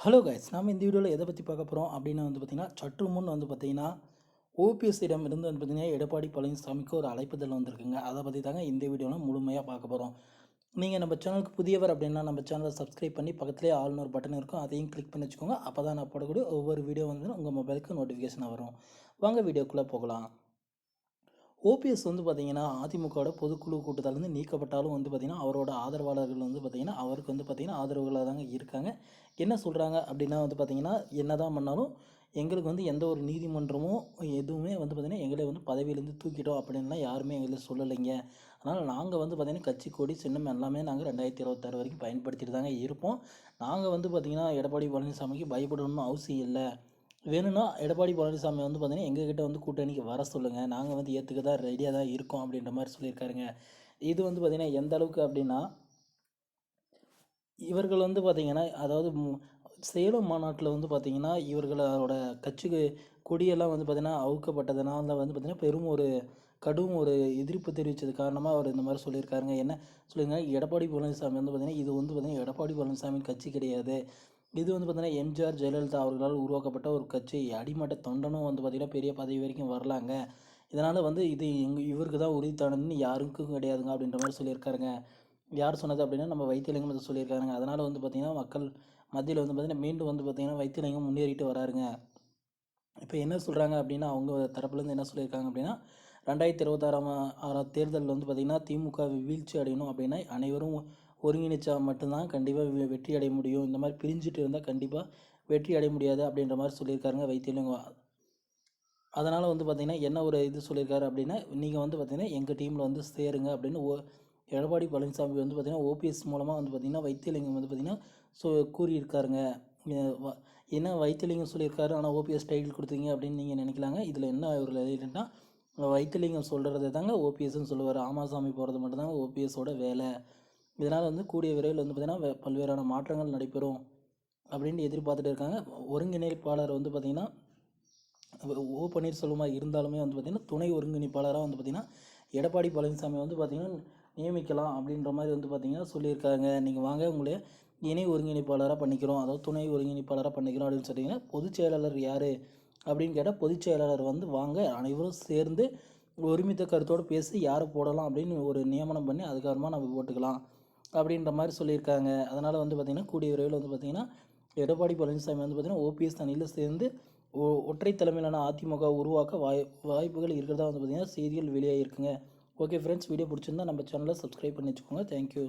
Hello guys, நாம் இந்த வீடியோவில் எதை பற்றி பார்க்க போகிறோம் அப்படின்னு பார்த்திங்கன்னா, சற்று முன் பார்த்திங்கன்னா ஓபிஎஸ்ஸிடம் இருந்து பார்த்திங்கன்னா எடப்பாடி பழனிசாமிக்கு ஒரு அழைப்புதல் வந்திருக்குங்க. அதை பற்றி தாங்க இந்த வீடியோவில் முழுமையாக பார்க்க போகிறோம். நீங்கள் நம்ம சேனலுக்கு புதியவர் அப்படின்னா நம்ம சேனலை சப்ஸ்கிரைப் பண்ணி பக்கத்துலேயே ஆல்னு ஒரு பட்டன் இருக்கும், அதையும் கிளிக் பண்ணி வச்சுக்கோங்க. அப்போ தான் நான் போடக்கூடிய ஒவ்வொரு வீடியோ உங்கள் மொபைலுக்கு நோட்டிஃபிகேஷனாக வரும். வாங்க வீடியோக்குள்ளே போகலாம். ஓபிஎஸ் பார்த்திங்கன்னா அதிமுகவோட பொதுக்குழு கூட்டத்திலேருந்து நீக்கப்பட்டாலும் பார்த்திங்கன்னா அவரோட ஆதரவாளர்கள் பார்த்திங்கன்னா அவருக்கு பார்த்திங்கன்னா ஆதரவுகளாக தாங்க இருக்காங்க. என்ன சொல்கிறாங்க அப்படின்னா பார்த்திங்கன்னா, என்ன தான் பண்ணாலும் எங்களுக்கு எந்த ஒரு நீதிமன்றமும் எதுவுமே பார்த்திங்கன்னா எங்களை பதவியிலேருந்து தூக்கிட்டோம் அப்படின்லாம் யாருமே எங்களை சொல்லலைங்க. அதனால் நாங்கள் பார்த்திங்கன்னா கட்சி கொடி சின்னம் எல்லாமே நாங்கள் 2026 வரைக்கும் பயன்படுத்திட்டு தாங்க இருப்போம். நாங்கள் பார்த்திங்கன்னா எடப்பாடி பழனிசாமிக்கு பயப்படணும்னு அவசியம் இல்லை. வேணும்னா எடப்பாடி பழனிசாமி பார்த்திங்கன்னா எங்ககிட்ட கூட்டணிக்கு வர சொல்லுங்கள், நாங்கள் ஏற்றுக்க தான் ரெடியாக தான் இருக்கோம் அப்படின்ற மாதிரி சொல்லியிருக்காருங்க. இது பார்த்திங்கன்னா எந்த அளவுக்கு அப்படின்னா, இவர்கள் பார்த்திங்கன்னா அதாவது சேலம் மாநாட்டில் பார்த்திங்கன்னா இவர்களோட கட்சிக்கு கொடியெல்லாம் பார்த்திங்கன்னா அவுக்கப்பட்டதுனால பார்த்திங்கன்னா பெரும் ஒரு கடும் ஒரு எதிர்ப்பு தெரிவித்தது காரணமாக அவர் இந்த மாதிரி சொல்லியிருக்காருங்க. என்ன சொல்லியிருக்காங்க, எடப்பாடி பழனிசாமி பார்த்திங்கன்னா இது பார்த்திங்கன்னா எடப்பாடி பழனிசாமி கட்சி கிடையாது, இது பார்த்திங்கன்னா எம்ஜிஆர் ஜெயலலிதா அவர்களால் உருவாக்கப்பட்ட ஒரு கட்சி. அடிமட்ட தொண்டனும் பார்த்திங்கன்னா பெரிய பதவி வரைக்கும் வரலாங்க. இதனால் இது இவருக்கு தான் உறுதித்தானதுன்னு யாருக்கும் கிடையாதுங்க அப்படின்ற மாதிரி சொல்லியிருக்காருங்க. யார் சொன்னது அப்படின்னா நம்ம வைத்தியலிங்கம் இதை சொல்லியிருக்காருங்க. அதனால் பார்த்திங்கன்னா மக்கள் மத்தியில் பார்த்திங்கன்னா மீண்டும் பார்த்திங்கன்னா வைத்தியலிங்கம் முன்னேறிட்டு வராருங்க. இப்போ என்ன சொல்கிறாங்க அப்படின்னா, அவங்க தரப்புலேருந்து என்ன சொல்லியிருக்காங்க அப்படின்னா, 2026 தேர்தலில் பார்த்திங்கன்னா திமுக வீழ்ச்சி அடையணும் அப்படின்னா அனைவரும் ஒருங்கிணைச்சா மட்டும்தான் கண்டிப்பாக வெற்றி அடைய முடியும். இந்த மாதிரி பிரிஞ்சுட்டு இருந்தால் கண்டிப்பாக வெற்றி அடைய முடியாது அப்படின்ற மாதிரி சொல்லியிருக்காருங்க வைத்தியலிங்கம். அதனால் பார்த்திங்கன்னா என்ன ஒரு இது சொல்லியிருக்காரு அப்படின்னா, நீங்கள் பார்த்திங்கன்னா எங்கள் டீமில் சேருங்க அப்படின்னு எடப்பாடி பழனிசாமி பார்த்திங்கன்னா ஓபிஎஸ் மூலமாக பார்த்திங்கன்னா வைத்தியலிங்கம் பார்த்திங்கன்னா கூறியிருக்காருங்க. ஏன்னா வைத்தியலிங்கம் சொல்லியிருக்காரு, ஆனால் ஓபிஎஸ் டைட்டில் கொடுத்தீங்க அப்படின்னு நீங்கள் நினைக்கலாங்க. இதில் என்ன இவர்கள் எழுதிட்டுன்னா, வைத்தியலிங்கம் சொல்கிறது தாங்க ஓபிஎஸ்ன்னு சொல்லுவார். ஆமாசாமி போகிறது மட்டும்தாங்க ஓபிஎஸோட வேலை. இதனால் கூடிய விரைவில் பார்த்திங்கன்னா பல்வேறான மாற்றங்கள் நடைபெறும் அப்படின்னு எதிர்பார்த்துட்டு இருக்காங்க. ஒருங்கிணைப்பாளர் பார்த்திங்கன்னா ஓ பன்னீர்செல்வமாக இருந்தாலுமே பார்த்திங்கன்னா துணை ஒருங்கிணைப்பாளராக பார்த்திங்கன்னா எடப்பாடி பழனிசாமி பார்த்திங்கன்னா நியமிக்கலாம் அப்படின்ற மாதிரி பார்த்திங்கன்னா சொல்லியிருக்காங்க. நீங்கள் வாங்க உங்களை இணை ஒருங்கிணைப்பாளராக பண்ணிக்கிறோம், அதாவது துணை ஒருங்கிணைப்பாளராக பண்ணிக்கிறோம் அப்படின்னு சொன்னீங்கன்னா, பொதுச் செயலாளர் யார் அப்படின்னு கேட்டால் பொதுச் செயலாளர் வாங்க அனைவரும் சேர்ந்து ஒருமித்த கருத்தோடு பேசி யாரை போடலாம் அப்படின்னு ஒரு நியமனம் பண்ணி அதுக்கப்புறமா நம்ம போட்டுக்கலாம் அப்படின்ற மாதிரி சொல்லியிருக்காங்க. அதனால் பார்த்திங்கன்னா கூடிய விரைவில் பார்த்திங்கன்னா எடப்பாடி பழனிசாமி பார்த்திங்கன்னா ஓபிஎஸ் அணியில் சேர்ந்து ஒற்றை தலைமையிலான அதிமுக உருவாக்க வாய்ப்புகள் இருக்கிறதா பார்த்திங்கன்னா செய்திகள் வெளியாகிருக்குங்க. ஓகே ஃப்ரெண்ட்ஸ், வீடியோ பிடிச்சிருந்தா நம்ம சேனலை சப்ஸ்கிரைப் பண்ணி வச்சுக்கோங்க. தேங்க்யூ.